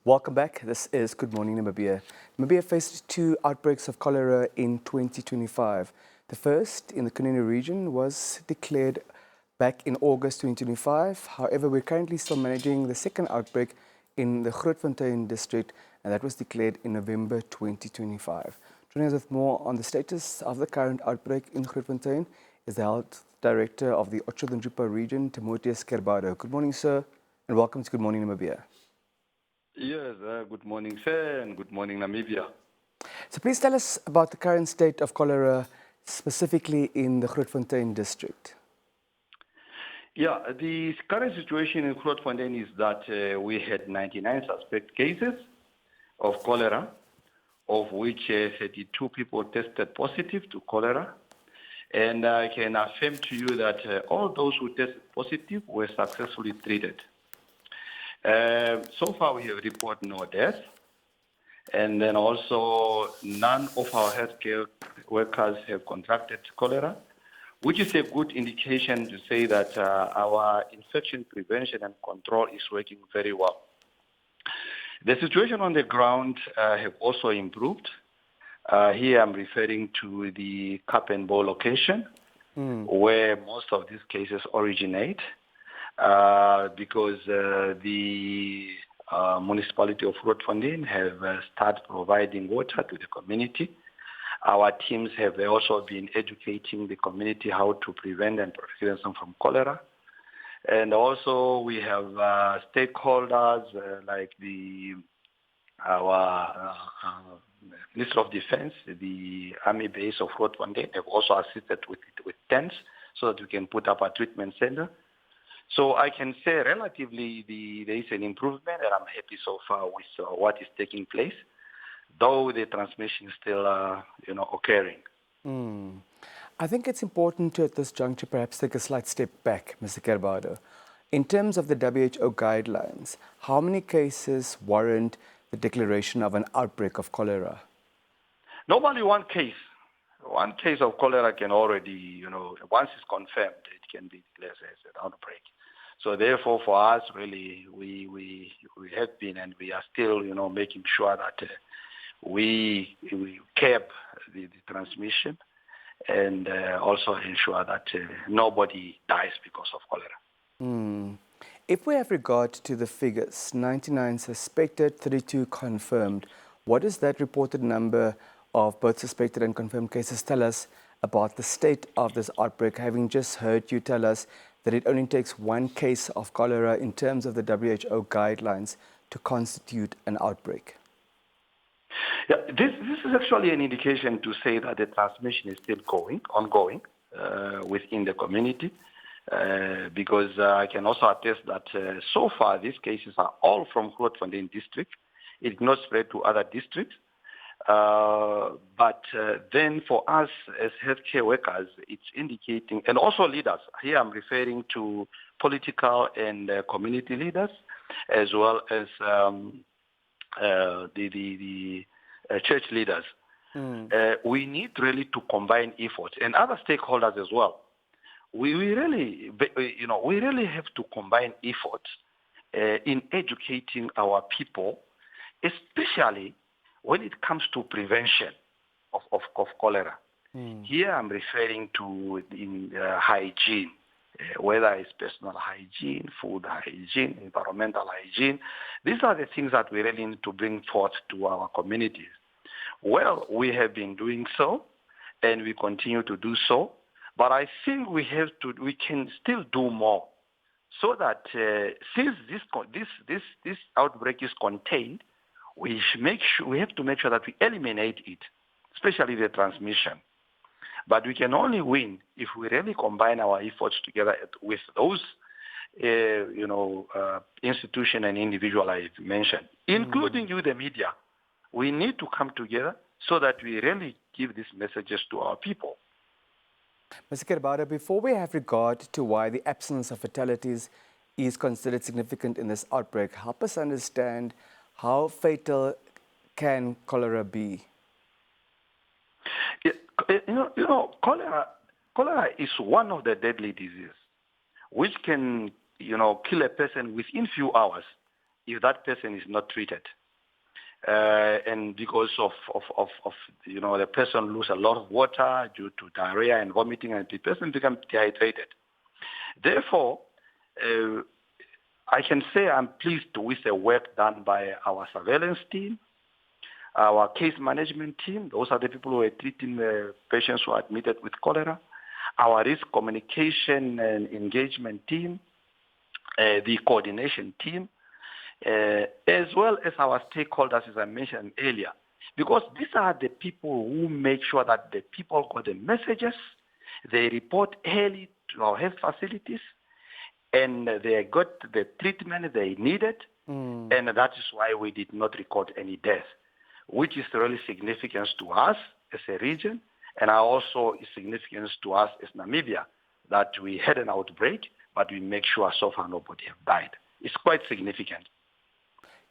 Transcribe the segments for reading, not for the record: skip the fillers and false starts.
Welcome back. This is Good Morning Namibia. Namibia faced two outbreaks of cholera in 2025. The first in the Kunene region was declared back in August 2025. However, we're currently still managing the second outbreak in the Grootfontein district, and that was declared in November 2025. Joining us with more on the status of the current outbreak in Grootfontein is the Health Director of the Otjozondjupa region, Timotheus Gerbhado. Good morning, sir, and welcome to Good Morning Namibia. Yes, good morning, sir, and good morning, Namibia. So please tell us about the current state of cholera, specifically in the Grootfontein district. Yeah, the current situation in Grootfontein is that we had 99 suspect cases of cholera, of which 32 people tested positive to cholera. And I can affirm to you that all those who tested positive were successfully treated. So far, we have reported no deaths. And then also, none of our healthcare workers have contracted cholera, which is a good indication to say that our infection prevention and control is working very well. The situation on the ground have also improved. Here I'm referring to the Cap and Bow location, where most of these cases originate, because the municipality of Grootfontein have started providing water to the community. Our teams have also been educating the community how to prevent and protect them from cholera. And also we have stakeholders like our Minister of Defense, the Army base of Grootfontein have also assisted with tents so that we can put up a treatment center. So I can say relatively there is an improvement, and I'm happy so far with what is taking place, though the transmission is still occurring. I think it's important to, at this juncture, perhaps take a slight step back, Mr. Gerbhado. In terms of the WHO guidelines, how many cases warrant the declaration of an outbreak of cholera? Normally one case of cholera can already, once it's confirmed, it can be declared as an outbreak. So therefore, for us, really, we have been and we are still, making sure that we curb the transmission and also ensure that nobody dies because of cholera. If we have regard to the figures, 99 suspected, 32 confirmed, what does that reported number of both suspected and confirmed cases tell us about the state of this outbreak, having just heard you tell us that it only takes one case of cholera in terms of the WHO guidelines to constitute an outbreak? Yeah, this is actually an indication to say that the transmission is still ongoing within the community, because I can also attest that so far these cases are all from Grootfontein district. It did not spread to other districts. But then for us as healthcare workers, it's indicating, and also leaders, here I'm referring to political and community leaders, as well as the church leaders. We need really to combine efforts, and other stakeholders as well. We really have to combine efforts in educating our people, especially when it comes to prevention of cholera. Here I'm referring to hygiene, whether it's personal hygiene, food hygiene, environmental hygiene. These are the things that we really need to bring forth to our communities. Well, we have been doing so, and we continue to do so, but I think we can still do more, so that since this outbreak is contained, we have to make sure that we eliminate it, especially the transmission. But we can only win if we really combine our efforts together with those, institution and individual I mentioned, including you, the media. We need to come together so that we really give these messages to our people. Mr. Gerbhado, before we have regard to why the absence of fatalities is considered significant in this outbreak, help us understand how fatal can cholera be? Cholera is one of the deadly diseases, which can, kill a person within few hours if that person is not treated. And because of the person lose a lot of water due to diarrhea and vomiting, and the person becomes dehydrated. Therefore, I can say I'm pleased with the work done by our surveillance team, our case management team. Those are the people who are treating the patients who are admitted with cholera. Our risk communication and engagement team, the coordination team, as well as our stakeholders, as I mentioned earlier, because these are the people who make sure that the people got the messages, they report early to our health facilities, and they got the treatment they needed, and that is why we did not record any death, which is really significant to us as a region, and also is significant to us as Namibia, that we had an outbreak, but we make sure so far nobody have died. It's quite significant.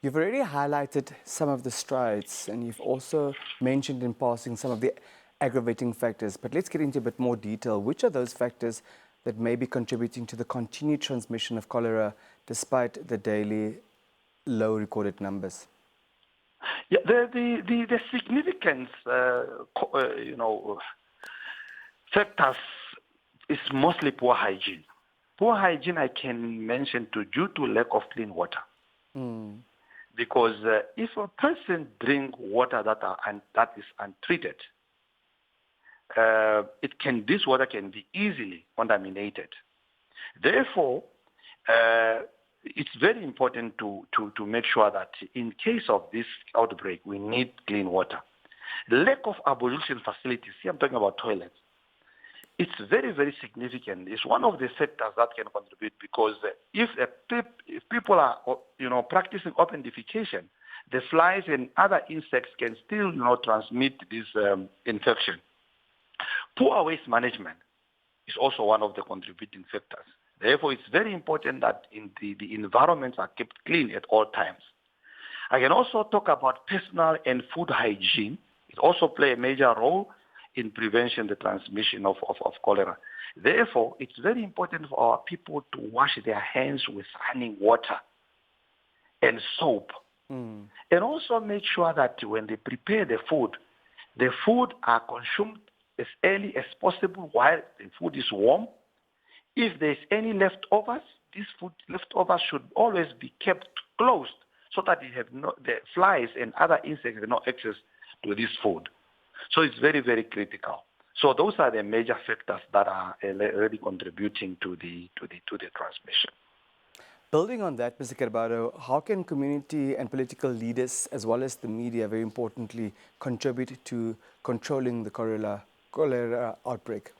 You've already highlighted some of the strides, and you've also mentioned in passing some of the aggravating factors, but let's get into a bit more detail. Which are those factors that may be contributing to the continued transmission of cholera despite the daily low recorded numbers? Yeah, the significance, factors is mostly poor hygiene. Poor hygiene, I can mention, due to lack of clean water. Because if a person drink water that is untreated, this water can be easily contaminated. Therefore, it's very important to make sure that in case of this outbreak, we need clean water. Lack of ablution facilities, here I'm talking about toilets, it's very, very significant. It's one of the factors that can contribute, because if people are, practicing open defecation, the flies and other insects can still, transmit this infection. Poor waste management is also one of the contributing factors. Therefore, it's very important that the environments are kept clean at all times. I can also talk about personal and food hygiene. It also plays a major role in prevention the transmission of cholera. Therefore, it's very important for our people to wash their hands with running water and soap. And also make sure that when they prepare the food are consumed as early as possible while the food is warm. If there's any leftovers, this food leftovers should always be kept closed so that the flies and other insects have no access to this food. So it's very, very critical. So those are the major factors that are already contributing to the transmission. Building on that, Mr. Gerbhado, how can community and political leaders, as well as the media, very importantly, contribute to controlling the cholera outbreak?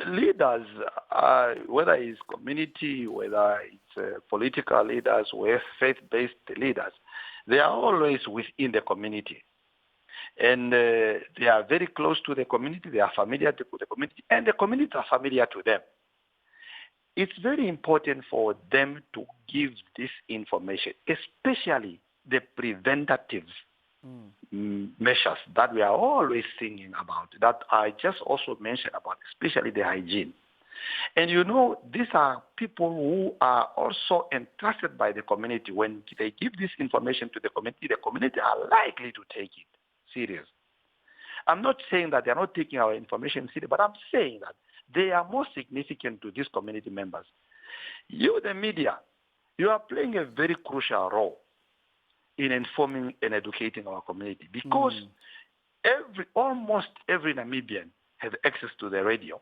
Leaders, whether it's community, whether it's political leaders, or faith-based leaders, they are always within the community. And they are very close to the community, they are familiar to the community, and the community are familiar to them. It's very important for them to give this information, especially the preventative measures that we are always thinking about, that I just also mentioned about, especially the hygiene. And these are people who are also entrusted by the community. When they give this information to the community are likely to take it serious. I'm not saying that they are not taking our information seriously, but I'm saying that they are more significant to these community members. You, the media, you are playing a very crucial role in informing and educating our community, because almost every Namibian has access to the radio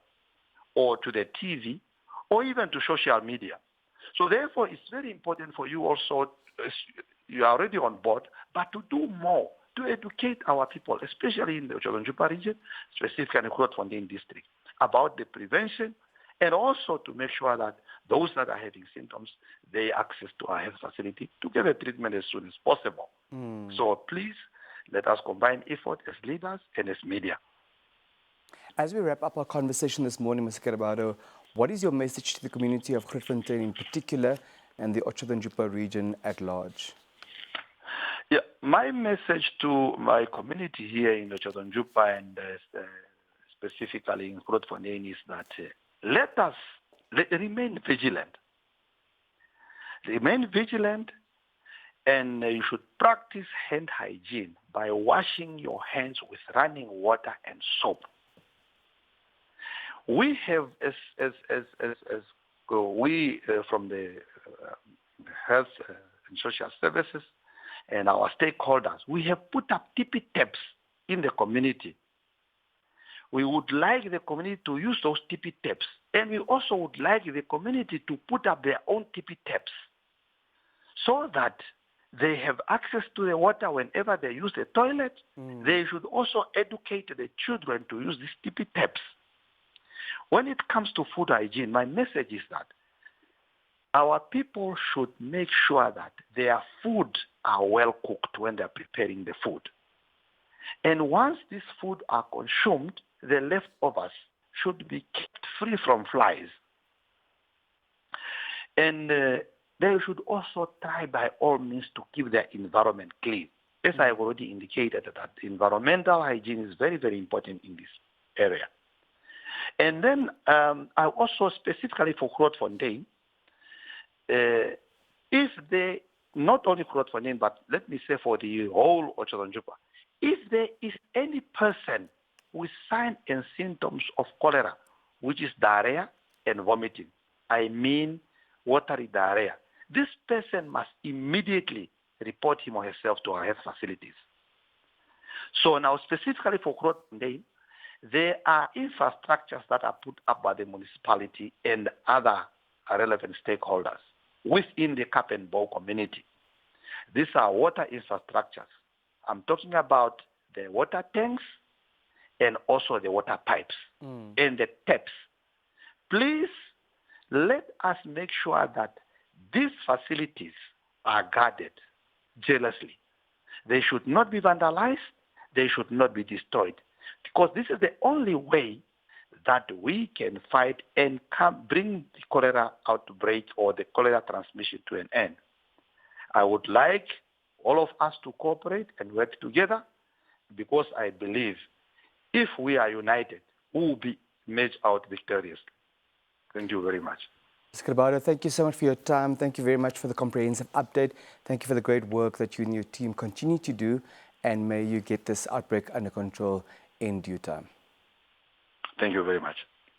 or to the TV or even to social media. So therefore, it's very important for you also, you are already on board, but to do more, to educate our people, especially in the Otjozondjupa region, specifically in the Grootfontein district, about the prevention, and also to make sure that those that are having symptoms, they access to our health facility to get a treatment as soon as possible. So please, let us combine effort as leaders and as media. As we wrap up our conversation this morning, Mr. Gerbhado, what is your message to the community of Grootfontein in particular and the Otjozondjupa region at large? Yeah, my message to my community here in Otjozondjupa and specifically in Grootfontein is that let us remain vigilant. Remain vigilant, and you should practice hand hygiene by washing your hands with running water and soap. We have, from the health and social services and our stakeholders, we have put up tippy taps in the community. We would like the community to use those tippy taps, and we also would like the community to put up their own tippy taps so that they have access to the water whenever they use the toilet. They should also educate the children to use these tippy taps. When it comes to food hygiene, my message is that our people should make sure that their food are well cooked when they're preparing the food. And once these food are consumed, the leftovers should be kept free from flies. And they should also try by all means to keep their environment clean. As I have already indicated, that environmental hygiene is very, very important in this area. And then I also specifically for Grootfontein, if they, not only Grootfontein, but let me say for the whole Otjozondjupa, if there is any person with signs and symptoms of cholera, which is diarrhea and vomiting, I mean watery diarrhea, this person must immediately report him or herself to our health facilities. So now specifically for Grootfontein, there are infrastructures that are put up by the municipality and other relevant stakeholders within the Cap and Bow community. These are water infrastructures. I'm talking about the water tanks and also the water pipes and the taps. Please let us make sure that these facilities are guarded jealously. They should not be vandalized. They should not be destroyed, because this is the only way that we can fight and bring the cholera outbreak or the cholera transmission to an end. I would like all of us to cooperate and work together, because I believe if we are united, we will be made out victorious. Thank you very much. Mr. Gerbhado, thank you so much for your time. Thank you very much for the comprehensive update. Thank you for the great work that you and your team continue to do, and may you get this outbreak under control in due time. Thank you very much.